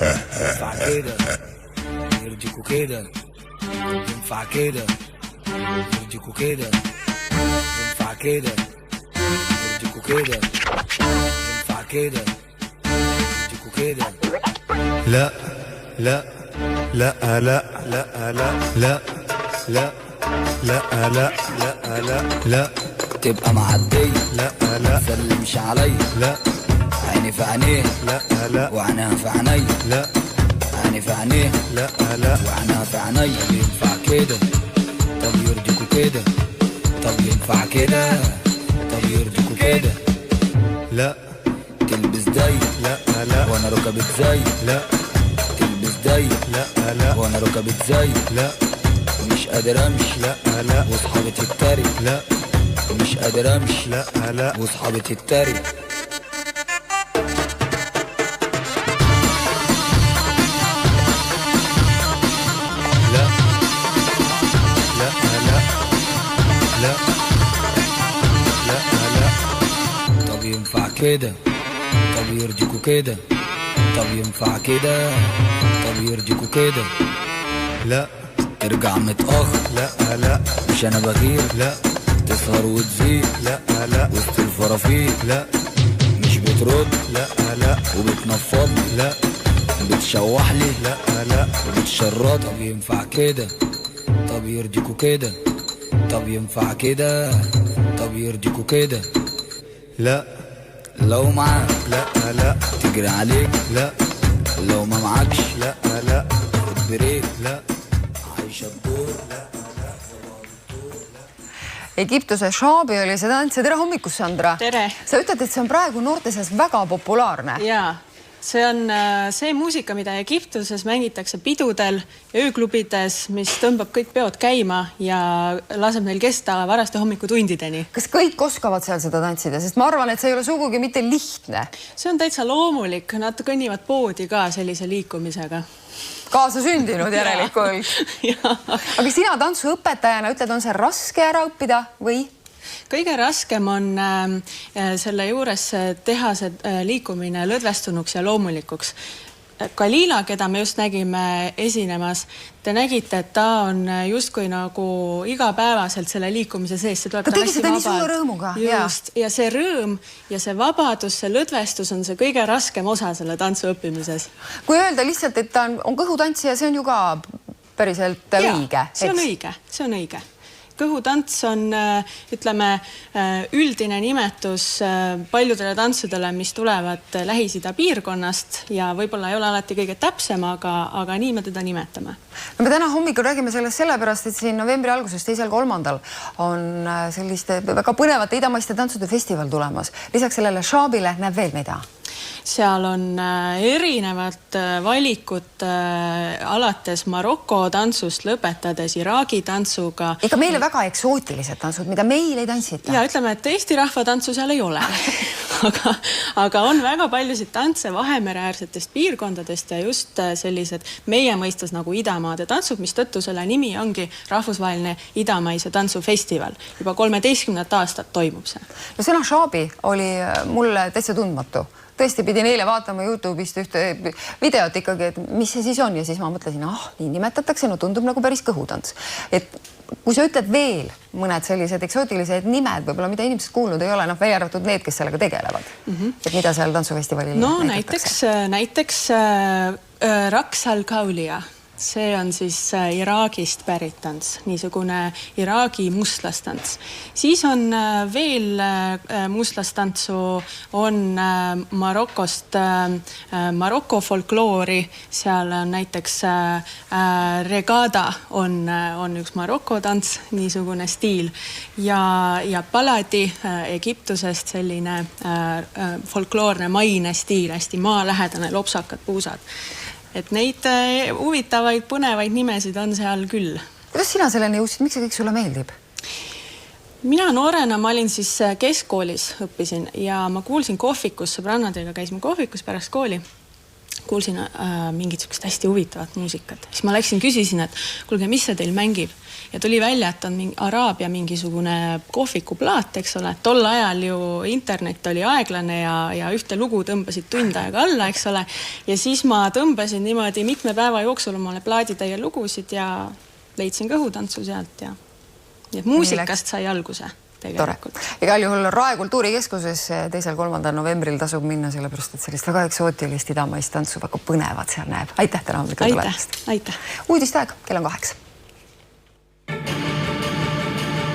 ينفع كده يرضيكوا كده ينفع كده يرضيكوا كده ينفع كده يرضيكوا كده ينفع كده يرضيكوا كده لا لا لا لا لا لا لا لا لا لا لا لا لا تبقى معدية لا لا سلمش عليا لا عيني في عينيه لا لا وعينها في عينيا لا عيني في عينيه لا لا وعينها في عينيا ينفع كده طب يرضيكوا كده طب ينفع كده طب يرضيكوا كده لا تلبس ضيق لا لا وانا ركبت زي لا تلبس ضيق لا لا وانا ركبت زي لا مش قادر امشي لا لا واصحابي تتريق لا مش قادر امشي لا لا واصحابي تتريق لا لا لا لا لا لا طب ينفع كده طب يرضيكوا كده طب ينفع كده طب يرضيكوا كده لا ترجع متأخر لا لا مش انا بغير لا تسهر وتزيد لا لا وسط الفرافير لا مش بترد لا لا وبتنفض لي لا بتشوح لي لا لا وبتشرط طب ينفع كده طب يرضيكوا كده طب ينفع كده طب يرضيكوا كده لا لو معاك لا لا تجري عليك لا لو ما معاكش لا لا خد بريك لا عايشة الدور Egiptuse Shaabi oli see tants ja tere hommikust, Sandra. Tere. Sa ütled, et see on praegu noorte seas väga populaarne. Jaa, see on see muusika, mida Egiptuses mängitakse pidudel ja ööklubides, mis tõmbab kõik peod käima ja laseb neil kesta varaste hommikutundideni. Kas kõik oskavad seal seda tantsida? Sest ma arvan, et see ei ole sugugi mitte lihtne. See on täitsa loomulik, nad kõnnivad poodi ka sellise liikumisega. Kaasa sündinud järelikult. Aga sina tantsuõpetajana ütled, on see raske ära õppida või? Kõige raskem on selle juures teha see liikumine lõdvestunuks ja loomulikuks. Kalila, keda me just nägime esinemas, te nägite, et ta on justkui nagu igapäevaselt selle liikumise sees. Ta tegi seda nii suure rõõmuga. Just. Ja see rõõm ja see vabadus, see lõdvestus on see kõige raskem osa selle tantsu õppimises. Kui öelda lihtsalt, et ta on kõhutantsija, see on ju ka päriselt õige. See on õige, see on õige. Kõhutants on, ütleme, üldine nimetus paljudele tantsudele, mis tulevad Lähis-Ida piirkonnast ja võib-olla ei ole alati kõige täpsem, aga nii me teda nimetame. Me täna hommikul räägime sellest sellepärast, et siin novembri alguses 2.–3. on selliste väga põnevate idamaiste tantsude festival tulemas. Lisaks sellele Shaabile näeb veel mida. Seal on erinevad valikut alates Maroko tantsust lõpetades Iraagi tantsuga. Ega meile väga eksootilised tantsud, mida meil ei tantsita. Ja ütleme, et Eesti rahvatantsu seal ei ole. aga on väga paljusid tantse Vahemereäärsetest piirkondadest ja just sellised meie mõistes nagu idamaade tantsud, mis tõttu selle nimi ongi rahvusvaheline idamaise tantsufestival. Juba 13. aastat toimub see. No sõna Shaabi oli mulle täitsa tundmatu. Tõesti pidin eile vaatama YouTube'ist ühte videot ikkagi, et mis see siis on ja siis ma mõtlesin, nii nimetatakse, no tundub nagu päris kõhutants. Et kui sa ütled veel mõned sellised eksootilised nimed, võib-olla mida inimesed kuulnud ei ole, välja arvatud need, kes sellega tegelevad. Et mida seal tantsufestivalil näiteks Raks al-Kaulia. See on siis Iraagist pärit tants, niisugune Iraagi mustlastants. Siis on veel mustlastantsu, on Marokost Maroko folkloori, seal on näiteks regada on üks Maroko tants, niisugune stiil ja paladi Egiptusest selline folkloorne maine stiil, hästi maalähedane, lopsakad puusad. Et neid huvitavaid, põnevaid nimesid on seal küll. Kuidas sina selleni jõudsid? Miks see kõik sulle meeldib? Mina noorena, ma olin siis keskkoolis õppisin ja ma kuulsin kohvikus, sõbrannadega käisime kohvikus pärast kooli. kuulsin mingit sükest hästi huvitavat muusikat. Siis ma läksin, küsisin, et kuulge, mis see teil mängib? Ja tuli välja, et on Araabia mingisugune kohvikuplaat, eks ole. Tol ajal ju internet oli aeglane ja ühte lugu tõmbasid tund aega alla, eks ole. Ja siis ma tõmbasin niimoodi mitme päeva jooksul omale plaaditäie lugusid ja leidsin kõhutantsu sealt ja nii et muusikast sai alguse. Tore. Igal juhul Rae kultuurikeskuses 2.–3. novembril tasub minna, sellepärast, et sellist väga eksootilist idamaist tantsu väga põnevad seal näeb. Aitäh täna hommikul tulemast. Aitäh. Uudisteaeg, kell on 8.